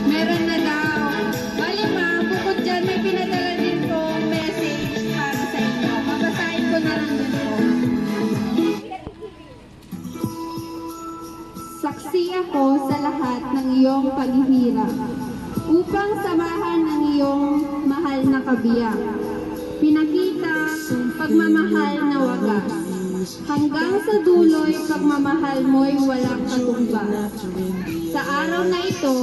Meron na daw. Bali ma'am, bukod dyan, may pinadala din po message para sa inyo. Mabasahin ko na lang din po. Saksi ako sa lahat ng iyong paghihirap upang samahan ang iyong mahal na kabiyak. Pinakita pagmamahal na wagas. Hanggang sa dulo'y pagmamahal mo'y walang katumbas. Sa araw na ito,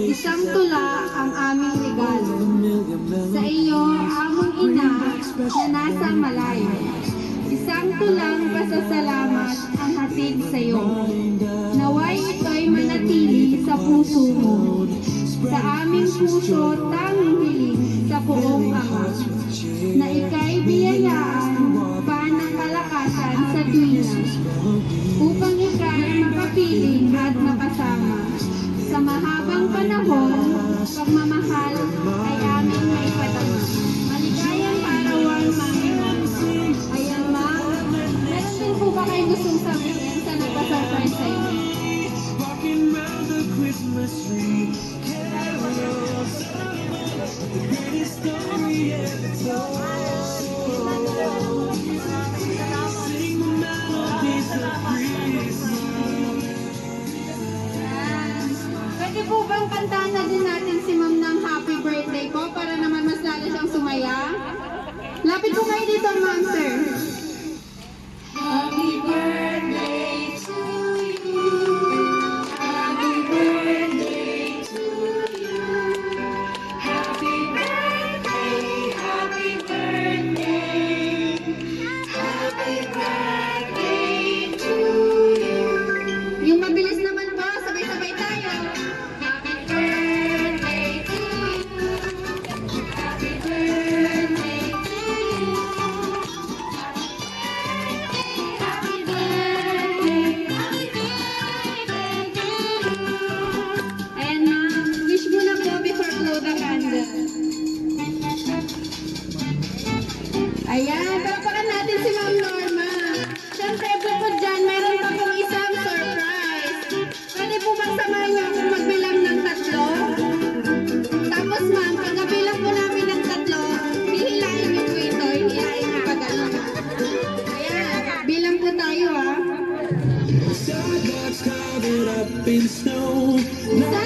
isang tula ang aming regalo. Sa iyo, among ina na nasa malayo. Isang tulang pasasalamat ang hatid sa iyo. Naway ito'y manatili sa puso mo. Sa aming puso, tanging hiling sa buong Ama, na ika'y biyayaan pa ng kalakasan sa tuwina, upang ika'y makapiling at makasama. Sa mahabang panahon, pagmamahal ay aming maipadama. Maligayang kaarawan, Panginoon. Ayan, ma'am. Meron din po ba kayong gustong sabihin sa nagpa-surprise sa inyo? Walking round the Christmas tree, carols, the greatest story ever told. Sing the melodies of Christmas. Pwede po bang kantahan na din natin si ma'am ng happy birthday po para naman mas lalo siyang sumaya? Lapit po kayo dito, ma'am, sir. Happy birthday to you. Happy birthday to you. Happy birthday, happy birthday. Happy birthday to you. Yung mabilis naman po, sabay-sabay tayo. Happy birthday to you. Happy birthday to you. Happy birthday, happy birthday to you. Ayan, ma'am. Wish mo na po before blow the candle. Ayan, palapakan natin si Ma'am Norma. Siyempre, bukod dyan, meron pa pong isang surprise. Pwede po bang samahan niyo akong magbilang ng 3? Tapos ma'am, pagkabilang po namin ng 3, hihilahin niyo po ito, hihilahin niyo pa gano'n. Ayan, bilang po tayo ah. Sidewalks covered up in snow. Isa,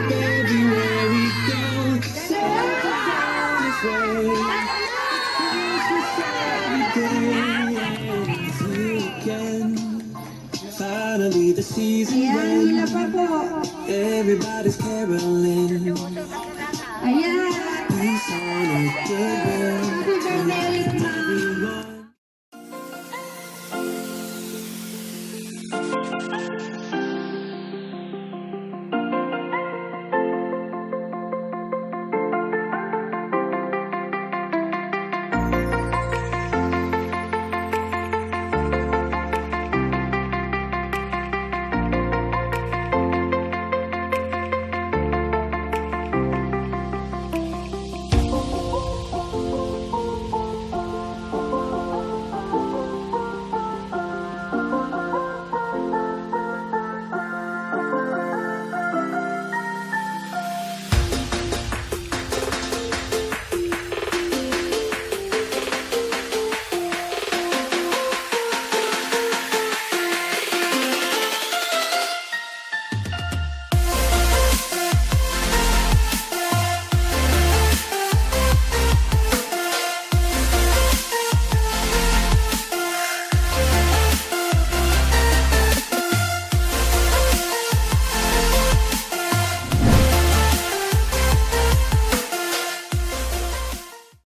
Everywhere we go, Santa down his way. Christmas every day again. Finally the season ayan, hila ends. pa po. Everybody's caroling. Ayan, Peace on a goodwill. happy birthday ulit ma'am. Everyone.